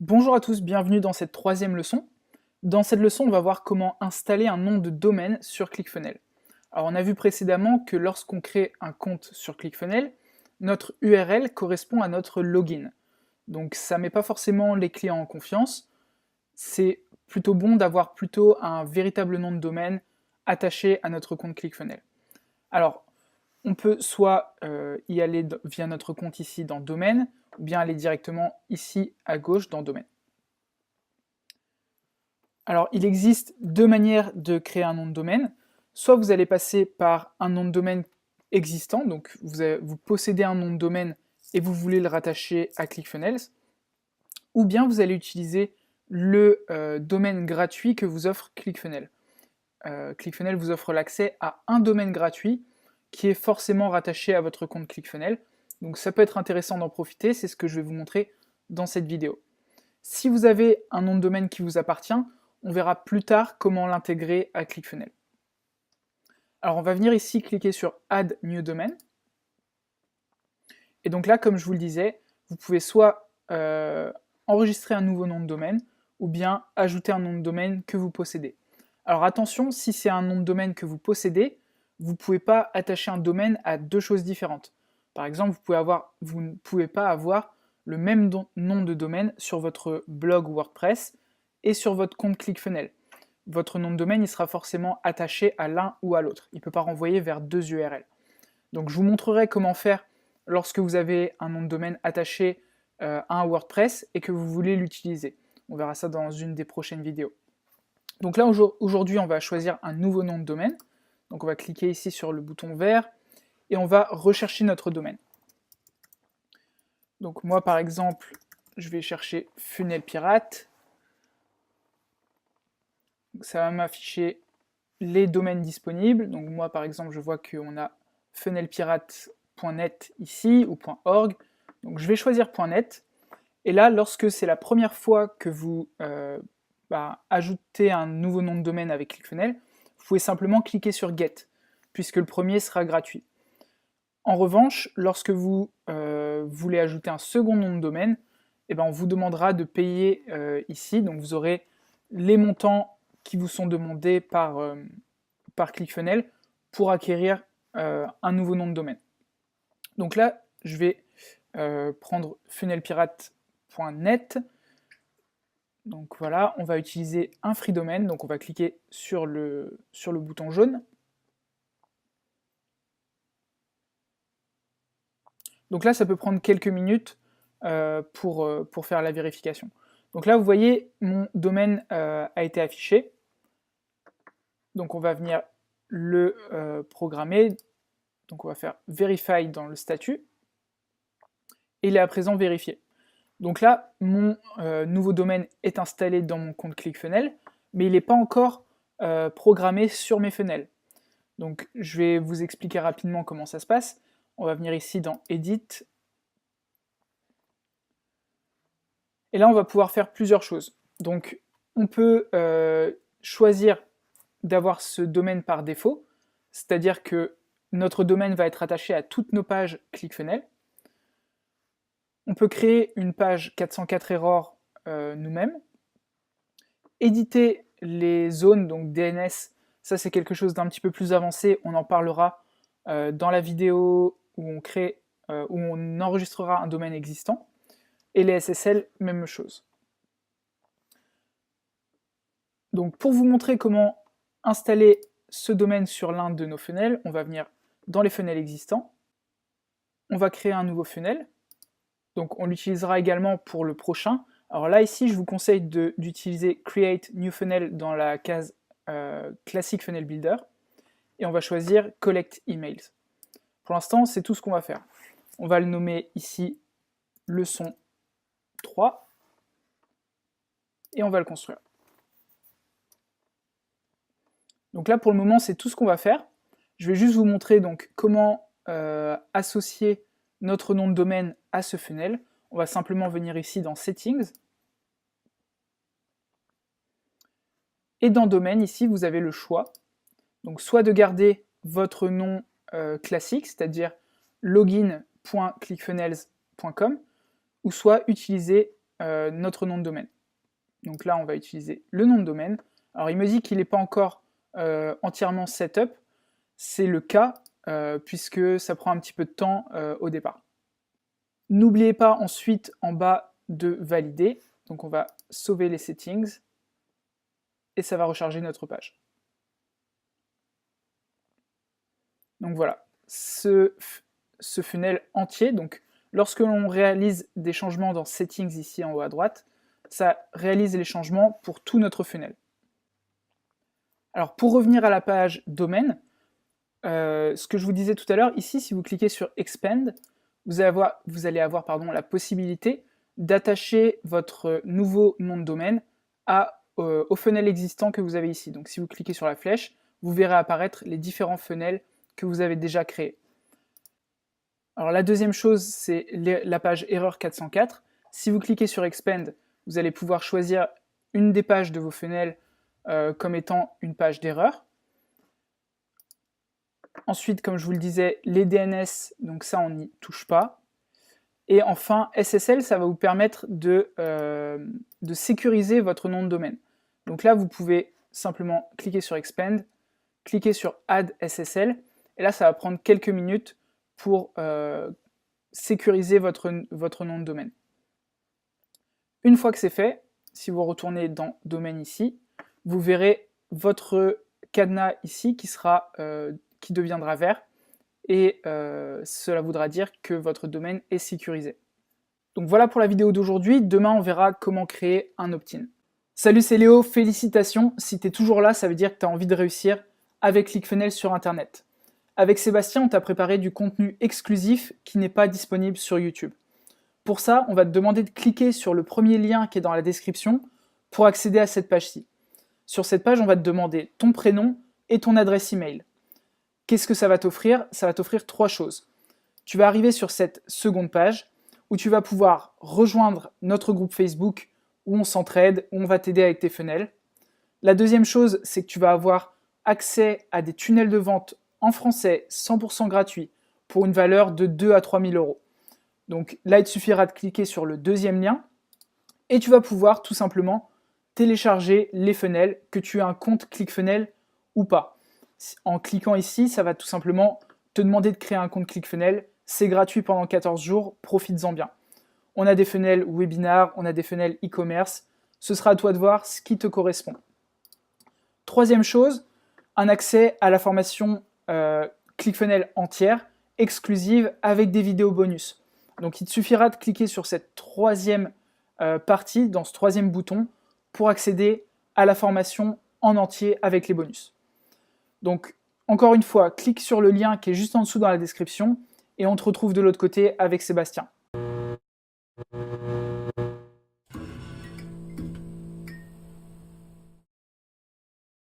Bonjour à tous, bienvenue dans cette troisième leçon. Dans cette leçon, on va voir comment installer un nom de domaine sur ClickFunnels. Alors on a vu précédemment que lorsqu'on crée un compte sur ClickFunnels, notre URL correspond à notre login. Donc ça ne met pas forcément les clients en confiance, c'est plutôt bon d'avoir plutôt un véritable nom de domaine attaché à notre compte ClickFunnels. Alors, on peut soit y aller via notre compte ici dans domaine, ou bien aller directement ici à gauche dans domaine. Alors, il existe deux manières de créer un nom de domaine. Soit vous allez passer par un nom de domaine existant, donc vous possédez un nom de domaine et vous voulez le rattacher à ClickFunnels, ou bien vous allez utiliser le domaine gratuit que vous offre ClickFunnels. ClickFunnels vous offre l'accès à un domaine gratuit qui est forcément rattaché à votre compte ClickFunnels. Donc ça peut être intéressant d'en profiter, c'est ce que je vais vous montrer dans cette vidéo. Si vous avez un nom de domaine qui vous appartient, on verra plus tard comment l'intégrer à ClickFunnels. Alors on va venir ici cliquer sur Add New Domain. Et donc là, comme je vous le disais, vous pouvez soit enregistrer un nouveau nom de domaine, ou bien ajouter un nom de domaine que vous possédez. Alors attention, si c'est un nom de domaine que vous possédez, vous ne pouvez pas attacher un domaine à deux choses différentes. Par exemple, vous ne pouvez pas avoir le même nom de domaine sur votre blog WordPress et sur votre compte ClickFunnels. Votre nom de domaine il sera forcément attaché à l'un ou à l'autre. Il ne peut pas renvoyer vers deux URL. Donc je vous montrerai comment faire lorsque vous avez un nom de domaine attaché à un WordPress et que vous voulez l'utiliser. On verra ça dans une des prochaines vidéos. Donc là, aujourd'hui, on va choisir un nouveau nom de domaine. Donc on va cliquer ici sur le bouton vert et on va rechercher notre domaine. Donc moi, par exemple, je vais chercher Funnel Pirate. Ça va m'afficher les domaines disponibles. Donc moi, par exemple, je vois qu'on a funnelpirate.net ici, ou .org. Donc je vais choisir .net. Et là, lorsque c'est la première fois que vous ajoutez un nouveau nom de domaine avec ClickFunnels, vous pouvez simplement cliquer sur Get, puisque le premier sera gratuit. En revanche, lorsque vous voulez ajouter un second nom de domaine, on vous demandera de payer ici. Donc vous aurez les montants qui vous sont demandés par ClickFunnels pour acquérir un nouveau nom de domaine. Donc là, je vais prendre funnelpirate.net. Donc voilà, on va utiliser un free domain, donc on va cliquer sur le bouton jaune. Donc là, ça peut prendre quelques minutes pour faire la vérification. Donc là, vous voyez, mon domaine a été affiché. Donc on va venir le programmer. Donc on va faire Verify dans le statut. Et il est à présent vérifié. Donc là, mon nouveau domaine est installé dans mon compte ClickFunnels, mais il n'est pas encore programmé sur mes funnels. Donc je vais vous expliquer rapidement comment ça se passe. On va venir ici dans Edit. Et là, on va pouvoir faire plusieurs choses. Donc on peut choisir d'avoir ce domaine par défaut, c'est-à-dire que notre domaine va être attaché à toutes nos pages ClickFunnels. On peut créer une page 404 errors nous-mêmes. Éditer les zones, donc DNS, ça c'est quelque chose d'un petit peu plus avancé, on en parlera dans la vidéo où on enregistrera un domaine existant. Et les SSL, même chose. Donc pour vous montrer comment installer ce domaine sur l'un de nos funnels, on va venir dans les funnels existants, on va créer un nouveau funnel, donc on l'utilisera également pour le prochain. Alors là ici je vous conseille d'utiliser Create New Funnel dans la case Classic Funnel Builder, et on va choisir Collect Emails. Pour l'instant c'est tout ce qu'on va faire. On va le nommer ici leçon 3, et on va le construire. Donc là pour le moment c'est tout ce qu'on va faire. Je vais juste vous montrer donc comment associer notre nom de domaine à ce funnel. On va simplement venir ici dans Settings. Et dans Domaine, ici, vous avez le choix. Donc soit de garder votre nom classique, c'est-à-dire login.clickfunnels.com, ou soit utiliser notre nom de domaine. Donc là, on va utiliser le nom de domaine. Alors il me dit qu'il n'est pas encore entièrement setup. C'est le cas, puisque ça prend un petit peu de temps au départ. N'oubliez pas ensuite en bas de valider. Donc on va sauver les settings et ça va recharger notre page. Donc voilà, ce funnel entier, donc lorsque l'on réalise des changements dans settings ici en haut à droite, ça réalise les changements pour tout notre funnel. Alors pour revenir à la page domaine, ce que je vous disais tout à l'heure, ici si vous cliquez sur Expand, vous allez avoir la possibilité d'attacher votre nouveau nom de domaine au funnel existant que vous avez ici. Donc si vous cliquez sur la flèche, vous verrez apparaître les différents funnels que vous avez déjà créés. Alors la deuxième chose, c'est la page erreur 404. Si vous cliquez sur Expand, vous allez pouvoir choisir une des pages de vos funnels comme étant une page d'erreur. Ensuite, comme je vous le disais, les DNS, donc ça on n'y touche pas. Et enfin, SSL, ça va vous permettre de sécuriser votre nom de domaine. Donc là, vous pouvez simplement cliquer sur Expand, cliquer sur Add SSL, et là, ça va prendre quelques minutes pour sécuriser votre nom de domaine. Une fois que c'est fait, si vous retournez dans Domaine ici, vous verrez votre cadenas ici qui deviendra vert, et cela voudra dire que votre domaine est sécurisé. Donc voilà pour la vidéo d'aujourd'hui. Demain, on verra comment créer un opt-in. Salut, c'est Léo, félicitations. Si tu es toujours là, ça veut dire que tu as envie de réussir avec ClickFunnels sur Internet. Avec Sébastien, on t'a préparé du contenu exclusif qui n'est pas disponible sur YouTube. Pour ça, on va te demander de cliquer sur le premier lien qui est dans la description pour accéder à cette page-ci. Sur cette page, on va te demander ton prénom et ton adresse email. Qu'est-ce que ça va t'offrir? Ça va t'offrir 3 choses. Tu vas arriver sur cette seconde page où tu vas pouvoir rejoindre notre groupe Facebook où on s'entraide, où on va t'aider avec tes funnels. La deuxième chose, c'est que tu vas avoir accès à des tunnels de vente en français 100% gratuits pour une valeur de 2 à 3 000 euros. Donc là, il te suffira de cliquer sur le deuxième lien et tu vas pouvoir tout simplement télécharger les funnels, que tu aies un compte ClickFunnels ou pas. En cliquant ici, ça va tout simplement te demander de créer un compte ClickFunnels. C'est gratuit pendant 14 jours, profites-en bien. On a des funnels webinaires, on a des funnels e-commerce. Ce sera à toi de voir ce qui te correspond. Troisième chose, un accès à la formation ClickFunnels entière, exclusive, avec des vidéos bonus. Donc il te suffira de cliquer sur cette troisième partie, dans ce troisième bouton, pour accéder à la formation en entier avec les bonus. Donc encore une fois, clique sur le lien qui est juste en dessous dans la description et on te retrouve de l'autre côté avec Sébastien.